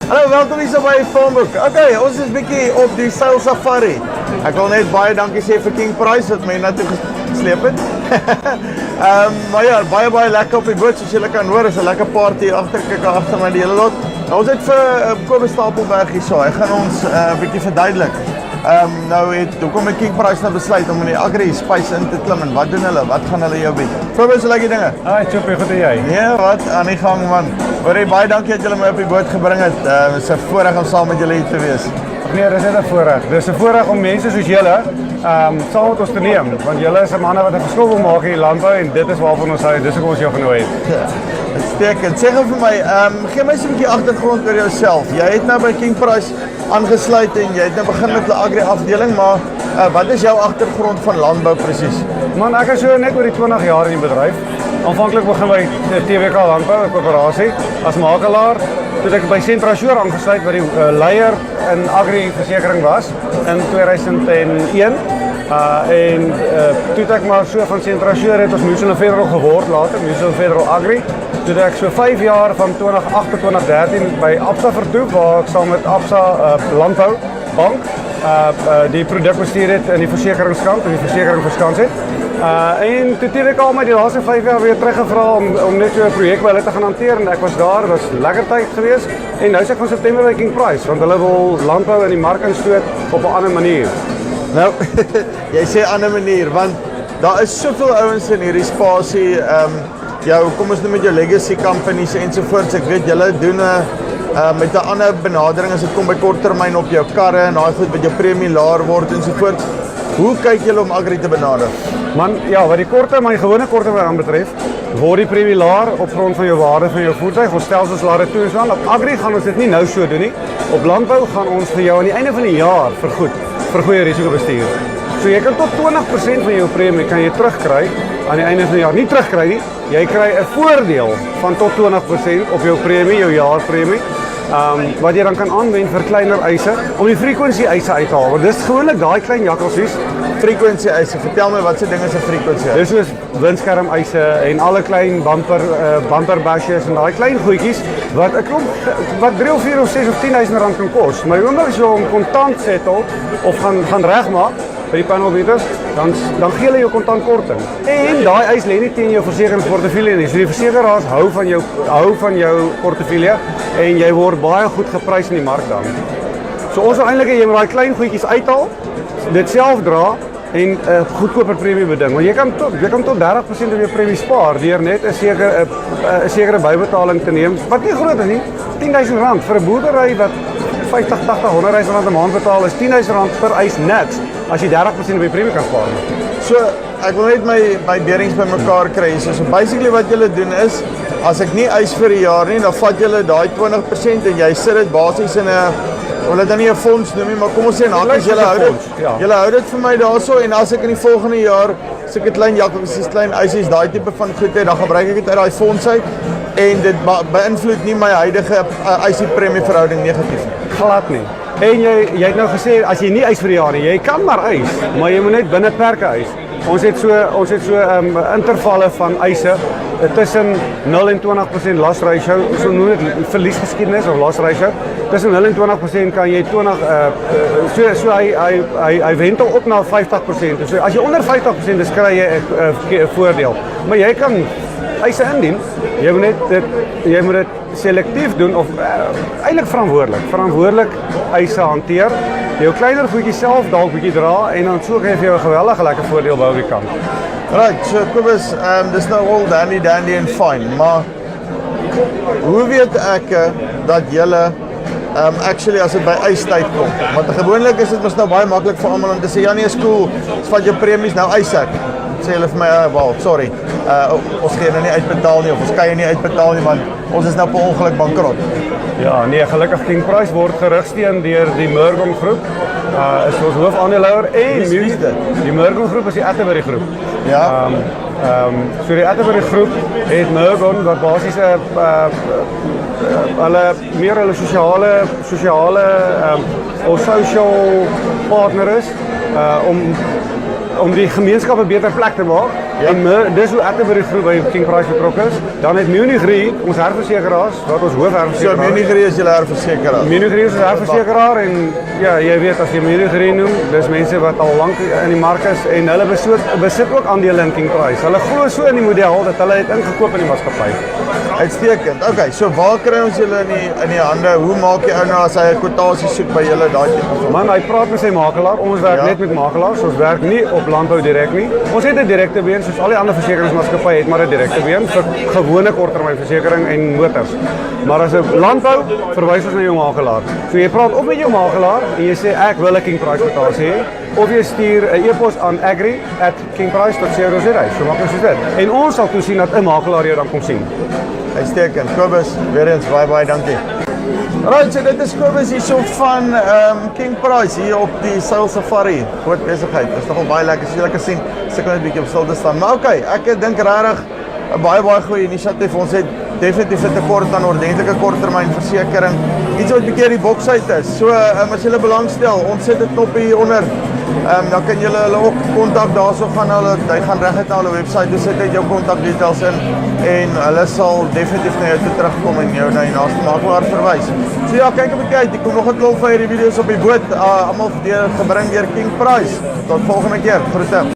Hallo, welkom hier so by Farmspace. Okay, ons is bietjie op die Seil-Safari. Ek wil net baie dankie sê vir King Price wat my na toe gesleep het. Maar ja, baie lekker op die boot, soos julle kan hoor, is 'n lekker party agter, kyk agter my die hele lot. Nou ons het vir Kobus Stapelberg hier so. Hy gaan ons 'n bietjie verduidelik. Hoekom het King Price nou besluit om in die Agri space in te klim en wat doen hulle? Wat gaan hulle jou bied? Kobus, hoe lyk die dinge? Hi, Choppie, goed en jy? Nee, wat aan die gang man. Hoorie, baie dankie dat julle my op die boot gebring het. Dit is 'n voorreg om saam met julle hier te wees. Nee, dis net 'n voorreg. Dis 'n voorreg om mense soos julle saam met ons te neem, want julle is 'n manne wat 'n verskil wil maak in die landbou en dit is waarvan ons hou. Dis hoekom ons jou genooi het. Uitstekend. Sê gou vir my, gee my so 'n bietjie agtergrond oor jouself. Jy het nou by King Price aangesluit en jy het nou begin met die agri afdeling, maar wat is jou agtergrond van landbou presies? Man, ek is so net oor die 20 jaar in die bedryf. Aanvanklik begin by TWK Landbou, 'n koöperasie, as makelaar. Toe ek by Sentrasure aangesluit wat die leier in agri versekering was in 2001. Toe ek maar so van Sentrasure het ons Mutual Federal geword later, Mutual Federal Agri. Toe ek so 5 jaar van 2008 tot 2013 by Absa vertoef, waar ek saam met Absa Landbou Bank die produk bestuur het in die versekeringskant, en die versekering verskans het. En toe het ek al my die laaste 5 jaar weer teruggevra om net so 'n projek by hulle te gaan hanteer en ek was daar, dit was lekker tyd geweest. En nou is ek van September by King Price, want hulle wil landbou in die mark instoot op 'n ander manier. Nou, jy sê ander manier, want daar is soveel ouens in hierdie spasie, kom ons noem met jou legacy companies ensovoorts. Ek weet julle doen met 'n ander benadering as dit kom by korttermyn op jou karre en daai goed wat jou premie laer word ensovoorts. Hoe kyk julle om agri te benader? Man, ja, wat die gewone korttermyn betref, word die premie laer op grond van jou waarde van jou voertuig. Ons stelsels laer dit toe en so aan. Op agri gaan ons dit nie nou so doen nie. Op landbou gaan ons vir jou aan die einde van die jaar vergoed vir goeie risikobestuur. So jy kan tot 20% van jou premie kan jy terugkry aan die einde van die jaar. Nie terugkry nie, jy kry 'n voordeel van tot 20% op jou premie, jou jaarpremie. Wat jy dan kan aanwend vir kleiner eise om die frequensie eise uit te haal. Want dis gewoonlik daai klein jakkalsies. Frequensie eise, vertel my wat se dinge is 'n frequensie? Dis soos windskerm eise en alle klein bumper bashes en daai klein goedjies wat 'n klomp wat 3 of 4 of 6 of 10.000 rand kan kos. Maar wanneer jy hom kontant settle of gaan regmaak by die panelbieders, dan gee hulle jou kontantkorting. En daai eis lê nie teen jou versekeringsportefeulje nie. So die versekeraars hou van jou portefeulje en jy word baie goed geprys in die mark dan. So ons wil eintlik jy moet daai klein goedjies uithaal, dit self dra en 'n goedkoper premie beding. Want jy kan tot 30% op jou premie spaar deur net 'n sekere bybetaling te neem wat nie groot is nie. R10.000 vir 'n boerdery wat 50, 80, R100.000 'n maand betaal is R10.000 per eis niks as jy 30% op jou premie kan spaar. So ek wil net my beerings bymekaar kry. So basically wat julle doen is, as ek nie eis vir 'n jaar nie, dan vat julle daai 20% en jy sit dit basies in 'n, wil dit dan nie 'n fonds noem nie, maar kom ons sê hakies julle hou dit. Ja. Julle hou dit vir my daarso en as ek in die volgende jaar sulke klein jakkalsies, klein eisies, daai tipe van goed het, dan gebruik ek dit uit daai fonds uit en dit beïnvloed nie my huidige eisie premie verhouding negatief nie. Glad nie. En jy het nou gesê as jy nie eis vir die jaar nie, jy kan maar eis, maar jy moet net binne perke eis. Ons het so intervalle van eise tussen 0 en 20% loss ratio, so noem dit verliesgeskiedenis of loss ratio. Tussen 0 en 20% kan jy 20 so hy wentel op na 50%. So as jy onder 50% is, kry jy 'n voordeel. Maar jy kan eise indien. Jy moet dit selektief doen of eintlik verantwoordelik eise hanteer. Jou kleiner goedjies self dalk bietjie dra en dan so kan jy vir jou 'n geweldige lekker voordeel by die kant. Right, so Kobus, dis nou all dandy and fine, maar hoe weet ek dat julle actually as dit by eistyd kom? Want gewoonlik is dit mos nou baie maklik vir almal om te sê ja nee, is cool, vat jou premies nou eis ek. Sê hulle vir my, sorry, ons gaan nou nie uitbetaal nie of ons kan jy nie uitbetaal nie want ons is nou per ongeluk bankrot. Ja, nee, gelukkig King Price word gerugsteun deur die Morgan Groep. Is ons hoofaandeelhouer en die Morgan Groep is die Atterbury Groep. Ja. So die Atterbury Groep het Morgan wat basies hulle sosiale of social partner is om die gemeenskap 'n beter plek te maak Ja. En dis hoe Atterbury Groep by King Price betrokke is. Dan het Munigri, ons herversekeraars, wat ons hoofherversekeraar So Munigri is julle herversekeraar. Munigri is 'n herversekeraar en ja, jy weet as jy Munigri noem, dis mense wat al lank in die mark is en hulle besit ook aandele in King Price. Hulle glo so in die model dat hulle het ingekoop in die maatskappy. Uitstekend. Okay, so waar kry ons julle in die hande? Hoe maak jy ou nou as hy 'n kwotasie soek by julle daai tipe van? Man, hy praat met sy makelaar. Ons werk net met makelaars. Ons werk nie op landbou direk nie. Ons het 'n direkte been soos al die ander versekeringsmaatskappye het maar 'n direkte been vir gewone korttermynversekering en motors. Maar as 'n landbou verwys ons na jou makelaar. So jy praat op met jou makelaar en jy sê ek wil 'n King Price kwotasie hê of jy stuur 'n e-pos aan agri@kingprice.co.za. So maak ons dit. En ons sal toesien dat 'n makelaar jou dan kom sien. Uitstekend. Kobus, weer eens baie dankie. Right, so dit is Kobus hierso van King Price hier op die Seil-Safari. Groot besigheid. Dit is nogal baie lekker. As jy lekker sien, sukkel net 'n bietjie op stil te staan. Maar okay, ek dink regtig 'n baie goeie inisiatief. Ons het definitief 'n tekort aan ordentlike korttermynversekering. Iets wat 'n bietjie die boks uit is. So as jy belangstel, ons sit 'n knop hier onder. Dan kan julle hulle ook kontak daarso gaan hy gaan reguit na hulle webwerf toe sit uit jou kontak details in en hulle sal definitief na jou toe terugkom en jou na die naaste makelaar verwys. So ja, kyk 'n bietjie uit. Ek kom nog 'n klomp van hierdie video's op die boot almal gebring deur King Price. Tot volgende keer. Groete.